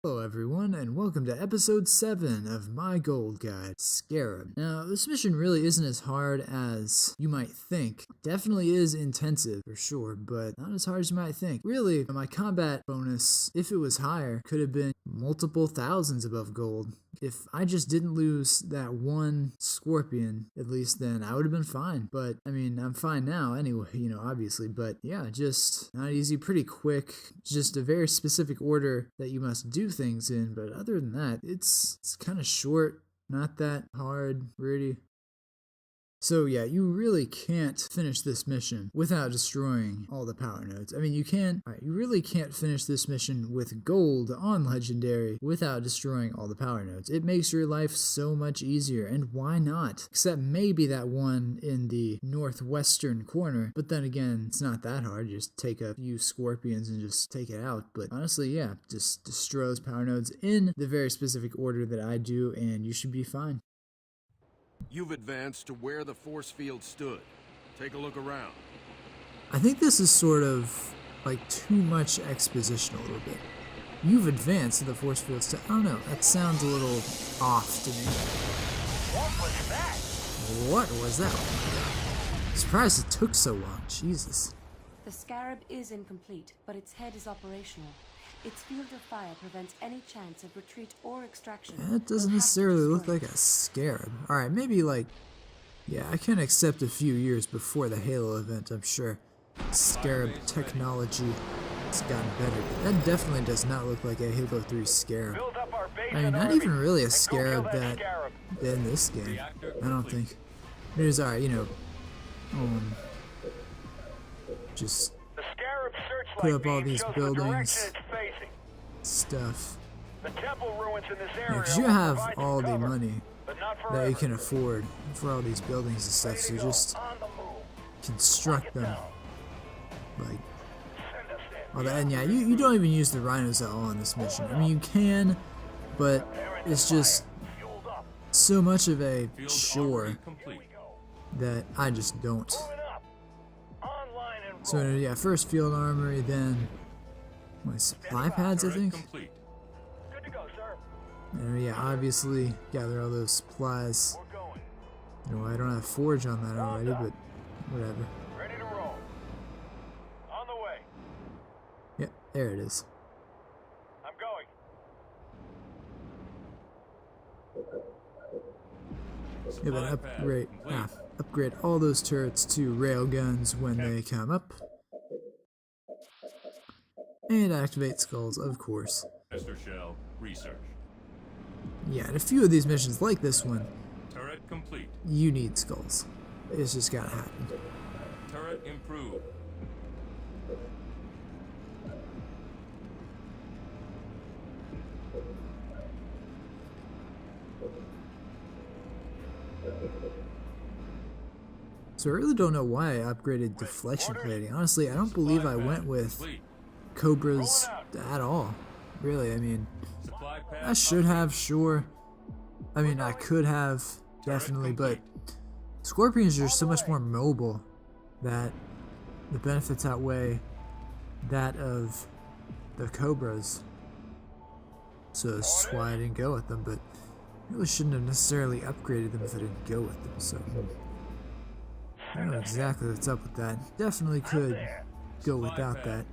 Hello everyone, and welcome to episode 7 of my gold guide, Scarab. Now, this mission really isn't as hard as you might think. Definitely is intensive, for sure, but not as hard as you might think. Really, my combat bonus, if it was higher, could have been multiple thousands above gold. If I just didn't lose that one scorpion, at least then I would have been fine. But, I mean, I'm fine now anyway, obviously. But yeah, just not easy, pretty quick. Just a very specific order that you must do things in. But other than that, it's kind of short, not that hard, really. So yeah, you really can't finish this mission without destroying all the power nodes. I mean, you really can't finish this mission with gold on Legendary without destroying all the power nodes. It makes your life so much easier, and why not? Except maybe that one in the northwestern corner, but then again, it's not that hard. You just take a few scorpions and just take it out. But honestly, yeah, just destroy those power nodes in the very specific order that I do, and you should be fine. You've advanced to where the force field stood. Take a look around. I think this is sort of like too much exposition a little bit. You've advanced to the force field I don't know, that sounds a little off to me. What was that? Surprised it took so long, Jesus. The Scarab is incomplete, but its head is operational. Its field of fire prevents any chance of retreat or extraction. That doesn't necessarily look like a scarab. Alright, maybe like... Yeah, I can accept a few years before the Halo event, I'm sure. Scarab technology has gotten better, but that definitely does not look like a Halo 3 scarab. I mean, not even really a scarab that in this game. I don't think. There's, alright, just put up all these buildings, stuff. Yeah, because you have all the money that you can afford for all these buildings and stuff, so just construct them. Like, all that. And yeah, you don't even use the rhinos at all in this mission. I mean, you can, but it's just so much of a chore that I just don't. So yeah, first field armory, then supply pads, I think. And yeah, obviously gather all those supplies. I don't have forge on that already, but whatever. Ready to roll. On the way. Yep, there it is. I'm going. Yeah, but upgrade all those turrets to railguns when they come up. And activate skulls, of course. Tester shell research. Yeah, and a few of these missions like this one, Turret complete. you need skulls. It's just gotta happen. Turret improved. So I really don't know why I upgraded deflection plating. Honestly, I don't believe I went with Cobras at all. Really, I mean, I should have, sure. I mean, I could have, definitely, but Scorpions are so much more mobile that the benefits outweigh that of the Cobras. So that's why I didn't go with them, but I really shouldn't have necessarily upgraded them if I didn't go with them, so I don't know exactly what's up with that. Definitely could go without that.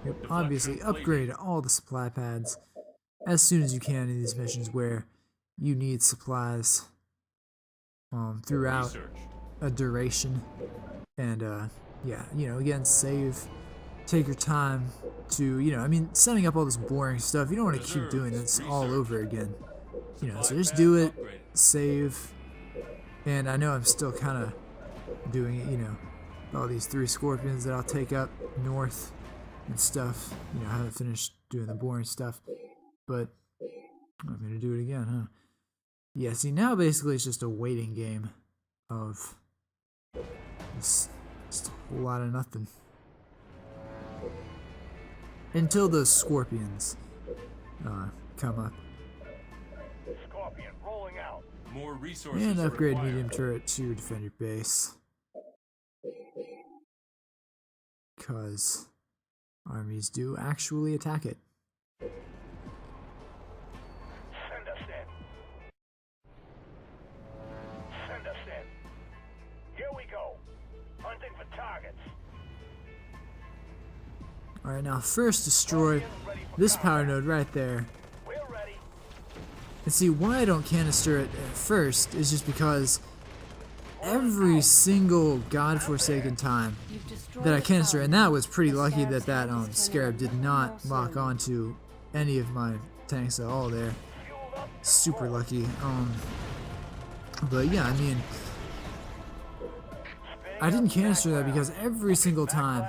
Yep, obviously upgrade all the supply pads as soon as you can in these missions where you need supplies throughout a duration. And yeah, again, take your time to, I mean, setting up all this boring stuff, you don't want to keep doing this all over again. So just do it, save. And I know I'm still kind of doing it, all these 3 scorpions that I'll take up north and stuff. I haven't finished doing the boring stuff, but I'm gonna do it again, huh? Yeah, see, now basically it's just a waiting game of just a whole lot of nothing. Until those scorpions come up. Scorpion rolling out. More resources And upgrade required. medium turret to defend your base. Because armies do actually attack it. Send us in. Send us in. Here we go. Hunting for targets. Alright, now first destroy this power node right there. We're ready. And see, why I don't canister it at first is just because every single godforsaken time You've destroyed that I the canister, power and that node. was pretty The lucky that Scarab's that tank is Scarab turning did over not more lock slowly. onto any of my tanks at all there. Fueled up. Super lucky. But yeah, I mean, I didn't canister that because every single time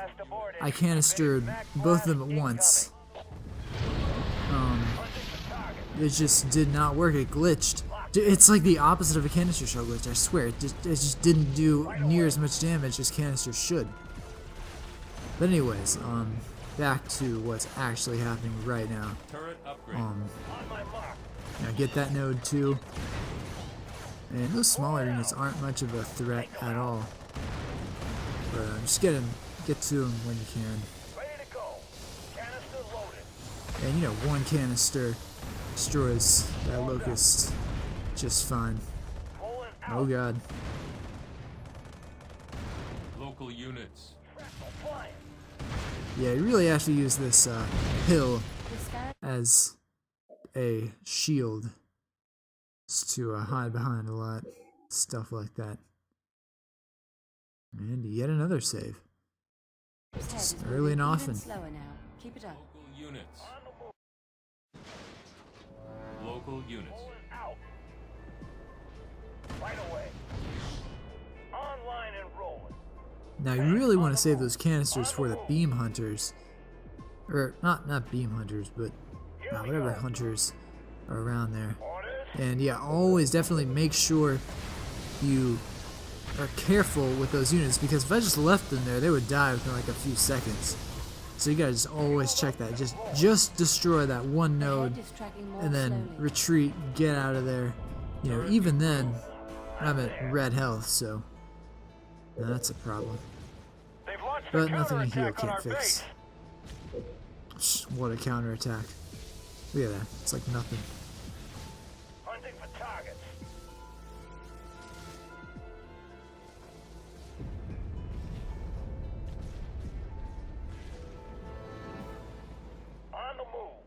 I canistered both of them at once, it just did not work. It glitched. It's like the opposite of a canister shell glitch, I swear. It just didn't do near as much damage as canisters should. But anyways, back to what's actually happening right now. Turret upgrade. On my mark. Now get that node too. And those smaller units aren't much of a threat at all. But just get to them when you can. Ready to go. Canister loaded. And you know, one canister destroys that locust just fine. Pulling out. Oh god. Local units. Shrapnel flying. Yeah, you really have to use this hill The Scarab as a shield just to hide behind a lot. Stuff like that. And yet another save. head is Just moving early and even often. slower now. Keep it up. Local units. On the move. Local units. Pulling out. Right away. Online and rolling. Now you really want to save those canisters for the beam hunters. Or not beam hunters, but whatever hunters are around there. Orders. And yeah, always definitely make sure you are careful with those units, because if I just left them there, they would die within like a few seconds. So you gotta just always check that. Just destroy that one The node head is tracking more and then slowly. retreat, get out of there. You know, even then, I'm at red health, so that's a problem. They've launched But a nothing a heal counterattack on our can't fix. base. What a counterattack. Look at that. It's like nothing. Hunting for targets. On the move.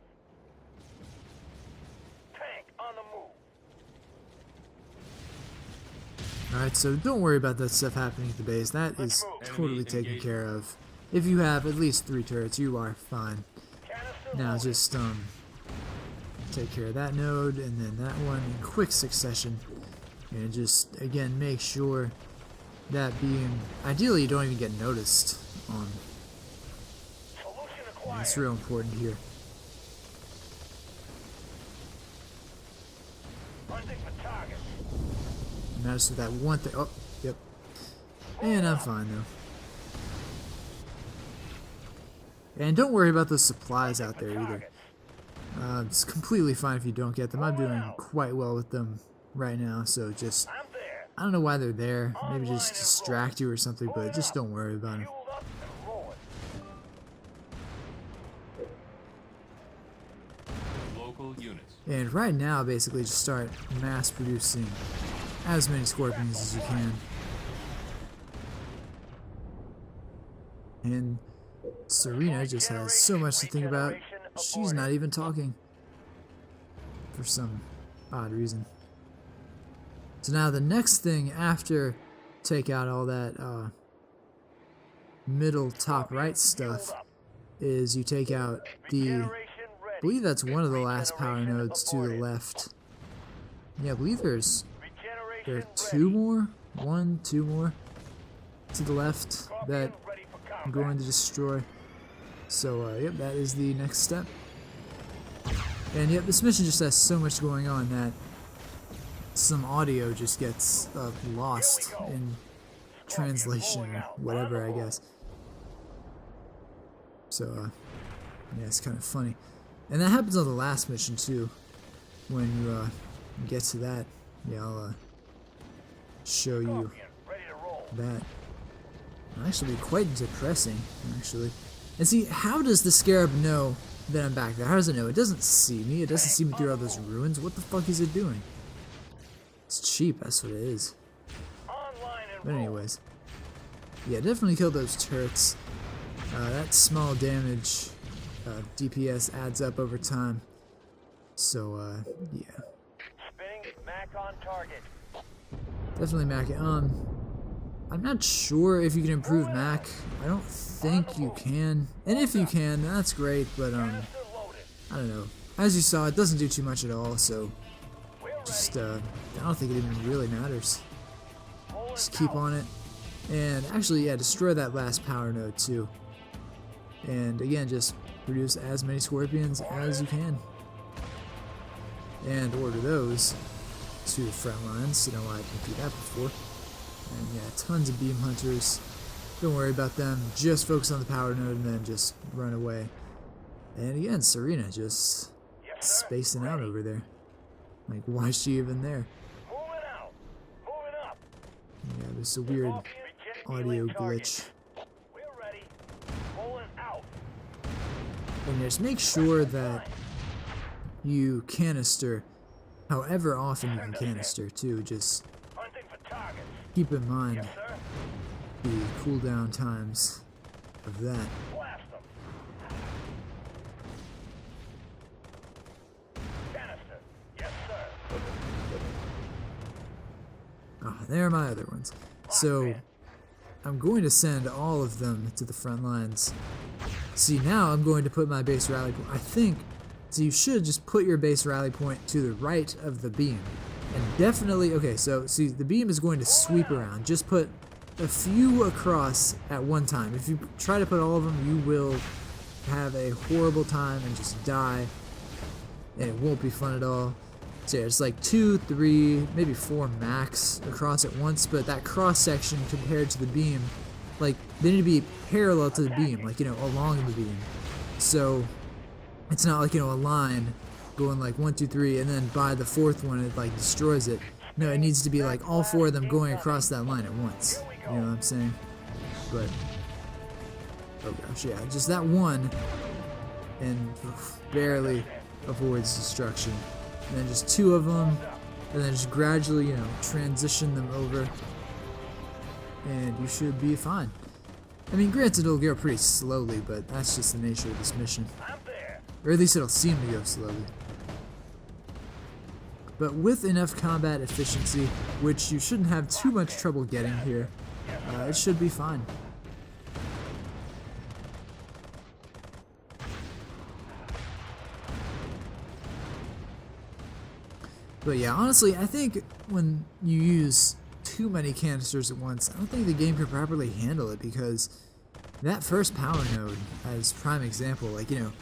Tank on the move. Alright, so don't worry about that stuff happening at the base. That is totally taken care of. If you have at least 3 turrets, you are fine. Canister Now loaded. just take care of that node and then that one in quick succession. And just again make sure that beam, ideally you don't even get noticed. Solution acquired. It's real important here. Hunting for targets. Notice that one thing. Oh, yep. And I'm fine though. And don't worry about those supplies out there either. It's completely fine if you don't get them. I'm doing quite well with them right now, so just, I'm there. I don't know why they're there. Maybe just distract you or something, but just don't worry about them. Fueled up and rolling. Local units. And right now, basically, just start mass producing as many scorpions as you can. And Serena just has so much to think about. She's not even talking for some odd reason. So now the next thing after take out all that middle top right stuff is you take out the, Generation I ready. believe that's one of the last power nodes to the Regeneration left. Yeah, I believe there are ready. 2 more, 1, 2 more to the left that Scorpion ready for I'm combat. going to destroy. So yep, that is the next step. And yep, this mission just has so much going on that some audio just gets lost in translation or whatever, I guess. So yeah, it's kind of funny. And that happens on the last mission too. When you get to that, yeah, I'll show you Scorpion ready to roll. that. It'll actually be quite depressing, actually. And see, how does the Scarab know that I'm back there? How does it know? It doesn't see me. It doesn't see me through all those ruins. What the fuck is it doing? It's cheap, that's what it is. Online and But anyways. Yeah, definitely kill those turrets. That small damage DPS adds up over time. So, yeah. spinning. Mac on target. Definitely Mac. I'm not sure if you can improve Mac. I don't think you can. And if you can, that's great, but, Canister loaded. I don't know. As you saw, it doesn't do too much at all, so We're just, ready. I don't think it even really matters. Pulling Just keep out. on it. And actually, yeah, destroy that last power node, too. And again, just produce as many scorpions as you can. And order those to the front lines. You know, I didn't do that before. And yeah, tons of beam hunters. Don't worry about them. Just focus on the power node and then just run away. And again, Serena just Yes, sir. spacing out over there. Like, why is she even there? Moving out. Moving up. Yeah, there's a weird audio glitch. We're ready. Pulling out. And just make sure that you canister however often you can canister too. Just Hunting for targets. keep in mind Yes, sir. the cooldown times of that. Blast them. Canister. Yes, sir. Ah, there are my other ones. So I'm going to send all of them to the front lines. See, now I'm going to put my base rally point. I think, so you should just put your base rally point to the right of the beam. And definitely, okay, so see, the beam is going to sweep around. Just put a few across at one time. If you try to put all of them, you will have a horrible time and just die. And it won't be fun at all. So yeah, it's like 2, 3, maybe 4 max across at once, but that cross section compared to the beam, like, they need to be parallel to the beam, like, you know, along the beam. So it's not like, you know, a line going like 1, 2, 3, and then by the 4th one it like destroys it. No, it needs to be like all 4 of them going across that line at once. You know what I'm saying? But oh gosh, yeah, just that one, and barely avoids destruction. And then just 2 of them, and then just gradually, you know, transition them over, and you should be fine. I mean, granted, it'll go pretty slowly, but that's just the nature of this mission. I'm there. Or at least it'll seem to go slowly. But with enough combat efficiency, which you shouldn't have too much trouble getting here, it should be fine. But yeah, honestly, I think when you use too many canisters at once, I don't think the game can properly handle it, because that first power node, as prime example, like, you know,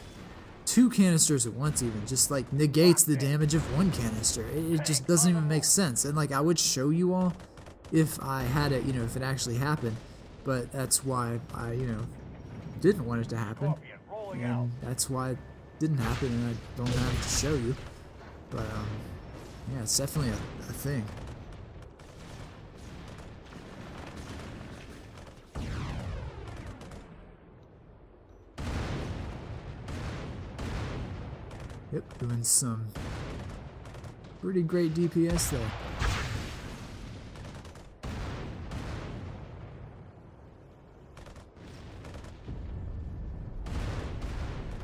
2 canisters at once even just like negates the damage of 1 canister. It just doesn't even make sense. And like, I would show you all if I had it, you know, if it actually happened, but that's why I, you know, didn't want it to happen, Scorpion rolling out. and that's why it didn't happen, and I don't have it to show you. But yeah, it's definitely a thing. Yep, doing some pretty great DPS there.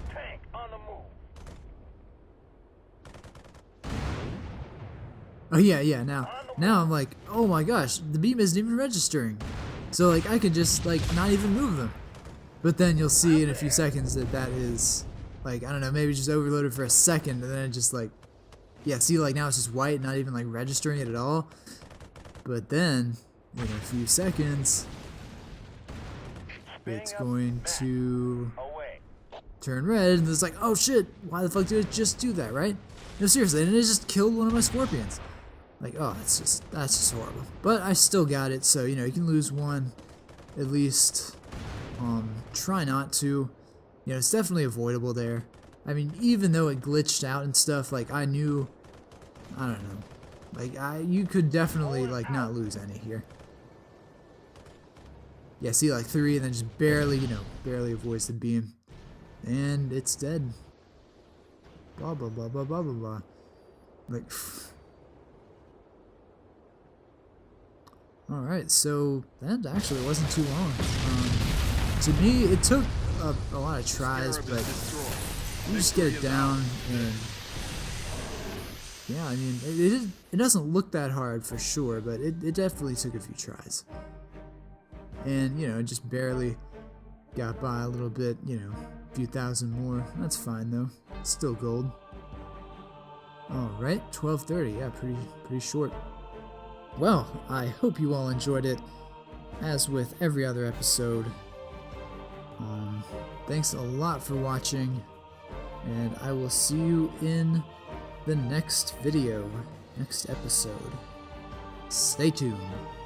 Tank on the move. Oh yeah, now I'm like, oh my gosh, the beam isn't even registering. So like, I could just like not even move them. But then you'll see in a few seconds that that is, like, I don't know, maybe just overloaded for a second, and then it just like, yeah, see, like now it's just white, not even like registering it at all. But then, in a few seconds, it's going to Away. turn red, and it's like, oh shit, why the fuck did it just do that, right? No, seriously, and it just killed one of my scorpions. Like, oh, that's just horrible. But I still got it, so, you know, you can lose one, at least. Try not to. You know, it's definitely avoidable there. I mean, even though it glitched out and stuff, like, I knew, I don't know. Like, you could definitely, like, not lose any here. Yeah, see like 3 and then just barely, barely avoids the beam. And it's dead. Blah, blah, blah, blah, blah, blah, blah. Like, alright, so that actually wasn't too long. To me, it took a lot of tries, Scarab but is destroyed. you just get it down, and yeah, I mean, it doesn't look that hard for sure, but it definitely took a few tries. And, it just barely got by a little bit, a few thousand more. That's fine, though. It's still gold. Alright, 12:30, yeah, pretty short. Well, I hope you all enjoyed it, as with every other episode. Thanks a lot for watching, and I will see you in the next video, next episode. Stay tuned.